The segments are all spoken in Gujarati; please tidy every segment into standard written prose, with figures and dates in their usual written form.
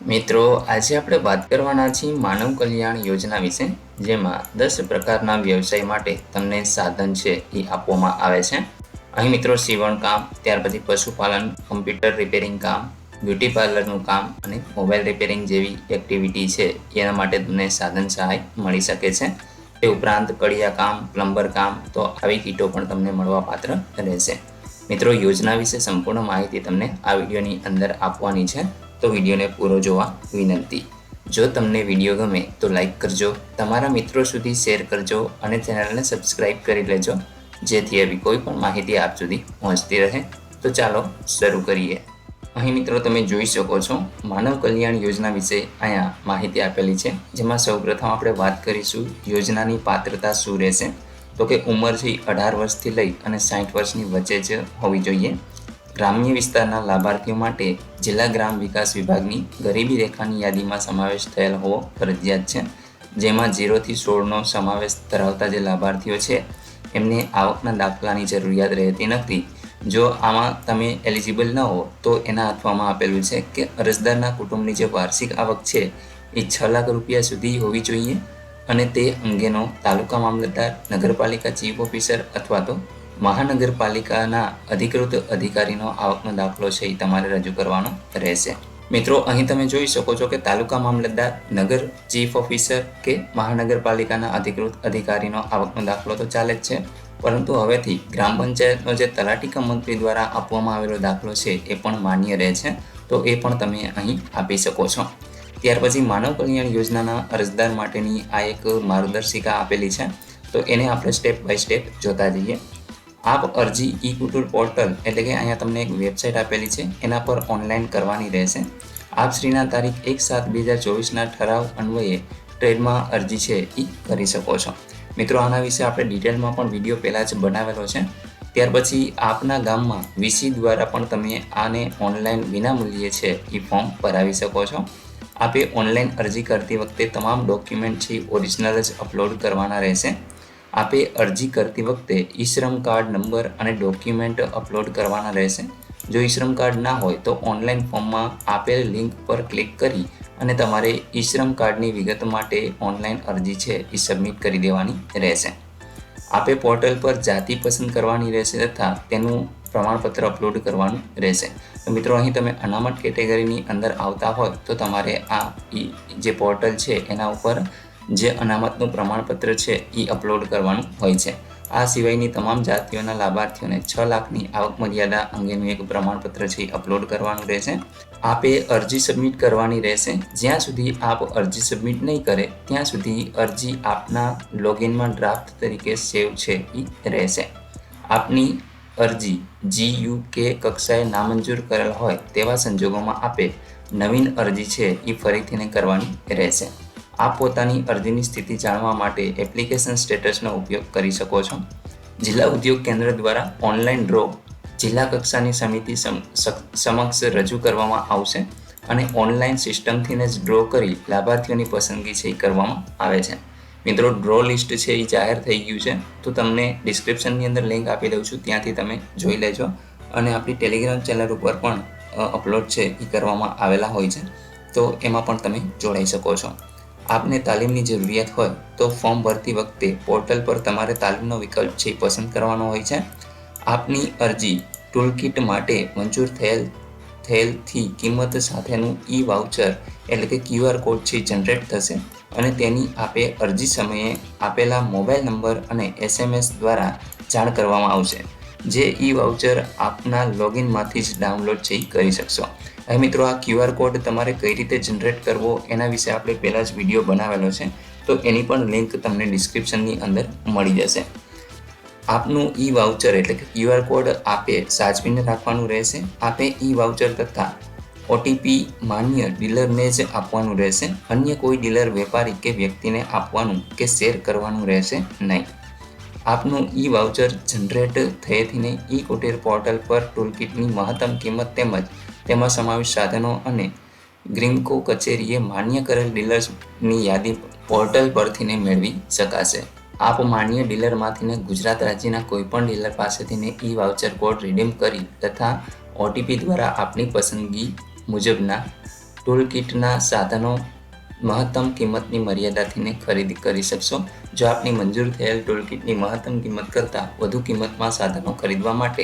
મિત્રો, આજે આપણે વાત કરવાના છીએ માનવ કલ્યાણ યોજના વિશે, જેમાં 10 પ્રકારના વ્યવસાય માટે તમને સાધન છે એ આપવામાં આવે છે. અહીં મિત્રો સીવણ કામ, ત્યાર પછી પશુપાલન, કમ્પ્યુટર રિપેરિંગ કામ, બ્યુટી પાર્લરનું કામ અને મોબાઈલ રિપેરિંગ જેવી એક્ટિવિટી છે એના માટે તમને સાધન સહાય મળી શકે છે. તે ઉપરાંત કડિયા કામ, પ્લમ્બર કામ, તો આવી કીટો પણ તમને મળવાપાત્ર રહેશે. મિત્રો, યોજના વિશે સંપૂર્ણ માહિતી તમને આ વિડીયોની અંદર આપવાની છે, તો વિડીયોને પૂરો જોવા વિનંતી. જો તમને વિડીયો ગમે તો લાઈક કરજો, તમારા મિત્રો સુધી શેર કરજો અને ચેનલને સબસ્ક્રાઈબ કરી લેજો, જેથી આવી કોઈ પણ માહિતી આપ સુધી પહોંચતી રહે. તો ચાલો શરૂ કરીએ. અહીં મિત્રો તમે જોઈ શકો છો, માનવ કલ્યાણ યોજના વિશે અહીંયા માહિતી આપેલી છે, જેમાં સૌપ્રથમ આપણે વાત કરીશું યોજનાની પાત્રતા શું રહેશે. તો કે ઉંમર છે 18 વર્ષથી લઈ અને 60 વર્ષની વચ્ચે જ હોવી જોઈએ. ગ્રામ્ય વિસ્તારના લાભાર્થીઓ માટે જિલ્લા ગ્રામ વિકાસ વિભાગની ગરીબી રેખાની યાદીમાં સમાવેશ થયેલ હોવો ફરજિયાત છે, જેમાં 0 થી 16નો સમાવેશ ધરાવતા જે લાભાર્થીઓ છે એમને આવકના દાખલાની જરૂરિયાત રહેતી નથી. જો આમાં તમે એલિજિબલ ન હો તો એના આપવામાં આપેલું છે કે અરજદારના કુટુંબની જે વાર્ષિક આવક છે એ 6 લાખ રૂપિયા સુધી હોવી જોઈએ અને તે અંગેનો તાલુકા મામલતદાર, નગરપાલિકા ચીફ ઓફિસર અથવા તો મહાનગરપાલિકાના અધિકૃત અધિકારીનો આવકનો દાખલો છે એ તમારે રજૂ કરવાનો રહેશે. મિત્રો, અહીં તમે જોઈ શકો છો કે તાલુકા મામલતદાર, નગર ચીફ ઓફિસર કે મહાનગરપાલિકાના અધિકૃત અધિકારીનો આવકનો દાખલો તો ચાલે જ છે, પરંતુ હવેથી ગ્રામ પંચાયતનો જે તલાટી કમ મંત્રી દ્વારા આપવામાં આવેલો દાખલો છે એ પણ માન્ય રહે છે, તો એ પણ તમે અહીં આપી શકો છો. ત્યાર પછી માનવ કલ્યાણ યોજનાના અરજદાર માટેની આ એક માર્ગદર્શિકા આપેલી છે, તો એને આપણે સ્ટેપ બાય સ્ટેપ જોતા જઈએ. આપ અરજી ઈ કુટુર પોર્ટલ એટલે કે અહીંયા તમને એક વેબસાઇટ આપેલી છે, એના પર ઓનલાઈન કરવાની રહેશે. આપ શ્રીના તારીખ 1/7/2024ના ઠરાવ અન્વયે ટ્રેડમાં અરજી છે એ કરી શકો છો. મિત્રો, આના વિશે આપણે ડિટેલમાં પણ વિડીયો પહેલાં જ બનાવેલો છે. ત્યાર પછી આપના ગામમાં વીસી દ્વારા પણ તમે આને ઓનલાઈન વિનામૂલ્યે છે એ ફોર્મ ભરાવી શકો છો. આપે ઓનલાઈન અરજી કરતી વખતે તમામ ડોક્યુમેન્ટ છે ઓરિજિનલ જ અપલોડ કરવાના રહેશે. આપે અરજી કરતી વખતે ઈ શ્રમ કાર્ડ નંબર અને ડોક્યુમેન્ટ અપલોડ કરવાના રહેશે. જો ઈ શ્રમ કાર્ડ ના હોય તો ઓનલાઈન ફોર્મમાં આપેલ લિંક પર ક્લિક કરી અને તમારે ઈ શ્રમ કાર્ડની વિગત માટે ઓનલાઈન અરજી છે એ સબમિટ કરી દેવાની રહેશે. આપે પોર્ટલ પર જાતિ પસંદ કરવાની રહેશે તથા તેનું પ્રમાણપત્ર અપલોડ કરવાનું રહેશે. તો મિત્રો, અહીં તમે અનામત કેટેગરીની અંદર આવતા હોય તો તમારે આ જે પોર્ટલ છે એના ઉપર જે અનામતનું પ્રમાણપત્ર છે એ અપલોડ કરવાનું હોય છે. આ સિવાયની તમામ જાતિઓના લાભાર્થીઓને 6 લાખની આવક મર્યાદા અંગેનું એક પ્રમાણપત્ર છે એ અપલોડ કરવાનું રહેશે. આપે અરજી સબમિટ કરવાની રહેશે. જ્યાં સુધી આપ અરજી સબમિટ નહીં કરે ત્યાં સુધી અરજી આપના લોગિનમાં ડ્રાફ્ટ તરીકે સેવ છે એ રહેશે. આપની અરજી GUK કક્ષાએ નામંજૂર કરેલ હોય તેવા સંજોગોમાં આપે નવીન અરજી છે એ ફરીથી કરવાની રહેશે. આપ પોતાની અરજીની સ્થિતિ જાણવા માટે એપ્લિકેશન સ્ટેટસનો ઉપયોગ કરી શકો છો. જિલ્લા ઉદ્યોગ કેન્દ્ર દ્વારા ઓનલાઈન ડ્રો જિલ્લા કક્ષાની સમિતિ સમક્ષ રજૂ કરવામાં આવશે અને ઓનલાઈન સિસ્ટમથી જ ડ્રો કરી લાભાર્થીઓની પસંદગી છે એ કરવામાં આવે છે. મિત્રો, ડ્રો લિસ્ટ છે એ જાહેર થઈ ગયું છે, તો તમને ડિસ્ક્રિપ્શનની અંદર લિંક આપી દઉં છું, ત્યાંથી તમે જોઈ લેજો. અને આપણી ટેલિગ્રામ ચેનલ ઉપર પણ અપલોડ છે એ કરવામાં આવેલા હોય છે, તો એમાં પણ તમે જોડાઈ શકો છો. આપને તાલીમની જરૂરિયાત હોય તો ફોર્મ ભરતી વખતે પોર્ટલ પર તમારે તાલીમનો વિકલ્પ છે પસંદ કરવાનો હોય છે. આપની અરજી ટૂલ કિટ માટે મંજૂર થયેલથી કિંમત સાથેનું ઈ વાઉચર એટલે કે QR કોડ છે જનરેટ થશે અને તેની આપે અરજી સમયે આપેલા મોબાઈલ નંબર અને SMS દ્વારા જાણ કરવામાં આવશે. જે ઈ વાઉચર આપના લોગિનમાંથી જ ડાઉનલોડ છે કરી શકશો. હવે મિત્રો, આ QR કોડ તમારે કઈ રીતે જનરેટ કરવો એના વિશે આપણે પહેલાં જ વિડીયો બનાવેલો છે, તો એની પણ લિંક તમને ડિસ્ક્રિપ્શનની અંદર મળી જશે. આપનું ઈ વાઉચર એટલે કે QR કોડ આપે સાચવીને રાખવાનું રહેશે. આપે ઈ વાઉચર તથા OTP માન્ય ડીલરને જ આપવાનું રહેશે. અન્ય કોઈ ડીલર, વેપારી કે વ્યક્તિને આપવાનું કે શેર કરવાનું રહેશે નહીં. આપનું ઈ વાઉચર જનરેટ થયેથી ઈ કુટીર પોર્ટલ પર ટૂલકિટની મહત્તમ કિંમત તેમજ તેમાં સમાવેશ સાધનો અને ગ્રીમકો કચેરીએ માન્ય કરેલ ડીલર્સની યાદી પોર્ટલ પરથી મેળવી શકાશે. આપ માન્ય ડીલરમાંથી ગુજરાત રાજ્યના કોઈપણ ડીલર પાસેથી ઈ વાઉચર કોડ રિડીમ કરી તથા OTP દ્વારા આપની પસંદગી મુજબના ટૂલ કિટના સાધનો મહત્તમ કિંમતની મર્યાદાથીને ખરીદી કરી શકશો. જો આપની મંજૂર થયેલ ટૂલ કિટની મહત્તમ કિંમત કરતાં વધુ કિંમતમાં સાધનો ખરીદવા માટે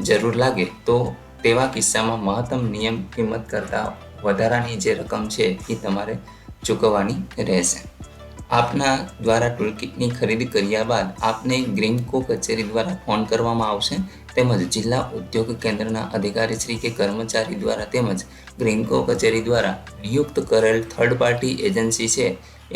જરૂર લાગે તો તેવા કિસ્સામાં મહત્તમ નિયમ કિંમત કરતાં વધારાની જે રકમ છે એ તમારે ચૂકવવાની રહેશે. આપના દ્વારા ટૂલ કિટની ખરીદી કર્યા બાદ આપને ગ્રીનકો કચેરી દ્વારા ફોન કરવામાં આવશે, તેમજ જિલ્લા ઉદ્યોગ કેન્દ્રના અધિકારીશ્રી કે કર્મચારી દ્વારા તેમજ ગ્રીનકો કચેરી દ્વારા નિયુક્ત કરેલ થર્ડ પાર્ટી એજન્સી છે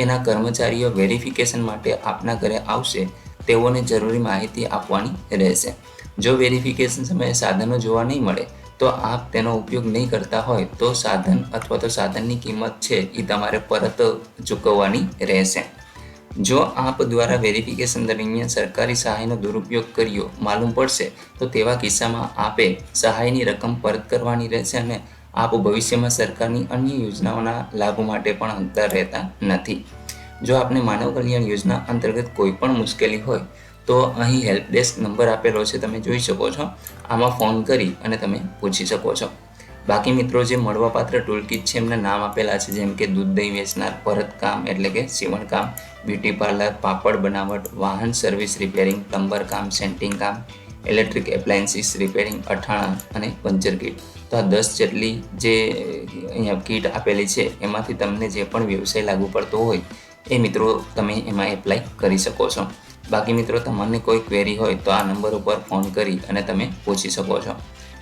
એના કર્મચારીઓ વેરિફિકેશન માટે આપના ઘરે આવશે. તેઓને જરૂરી માહિતી આપવાની રહેશે. જો વેરિફિકેશન સમયે સાધનો જોવા નહીં મળે તો આપ તેનો ઉપયોગ નહીં કરતા હોય તો સાધન અથવા તો સાધનની કિંમત છે એ તમારે પરત ચૂકવવાની રહેશે. જો આપ દ્વારા વેરિફિકેશન દરમિયાન સરકારી સહાયનો દુરુપયોગ કર્યો માલુમ પડશે તો તેવા કિસ્સામાં આપે સહાયની રકમ પરત કરવાની રહેશે અને આપ ભવિષ્યમાં સરકારની અન્ય યોજનાઓના લાભ માટે પણ હકદાર રહેતા નથી. જો આપને માનવ કલ્યાણ યોજના અંતર્ગત કોઈ પણ મુશ્કેલી હોય તો અહીં હેલ્પ ડેસ્ક નંબર આપેલો છે, તમે જોઈ શકો છો. આમાં ફોન કરી અને તમે પૂછી શકો છો. બાકી મિત્રો જે મળવાપાત્ર ટૂલ કિટ છે એમના નામ આપેલા છે, જેમ કે દૂધ દહીં વેચનાર, ભરતકામ એટલે કે સીવણકામ, બ્યુટી પાર્લર, પાપડ બનાવટ, વાહન સર્વિસ રિપેરિંગ, પ્લમ્બર કામ, સેન્ટિંગ કામ, ઇલેક્ટ્રિક એપ્લાયન્સીસ રિપેરિંગ, અઠાણા અને પંચર કિટ. તો આ 10 જેટલી જે અહીંયા કિટ આપેલી છે એમાંથી તમને જે પણ વ્યવસાય લાગુ પડતો હોય એ મિત્રો તમે એમાં એપ્લાય કરી શકો છો. બાકી મિત્રો તમને કોઈ ક્વેરી હોય તો આ નંબર ઉપર ફોન કરી અને તમે પૂછી શકો છો.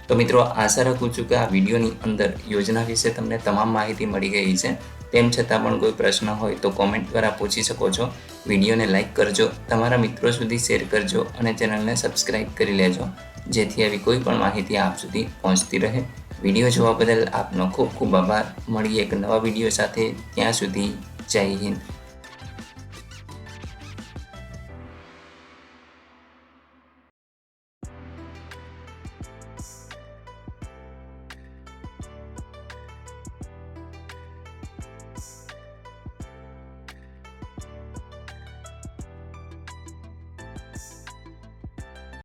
તો મિત્રો આશા રાખું છું કે આ વિડીયોની અંદર યોજના વિશે તમને તમામ માહિતી મળી ગઈ છે. તેમ છતાં પણ કોઈ પ્રશ્ન હોય તો કોમેન્ટ દ્વારા પૂછી શકો છો. વિડીયોને લાઇક કરજો, તમારા મિત્રો સુધી શેર કરજો અને ચેનલને સબસ્ક્રાઈબ કરી લેજો, જેથી આવી કોઈ પણ માહિતી આપ સુધી પહોંચતી રહે. વિડીયો જોવા બદલ આપનો ખૂબ ખૂબ આભાર. મળીએ એક નવા વિડીયો સાથે. ત્યાં સુધી જય હિન્દ.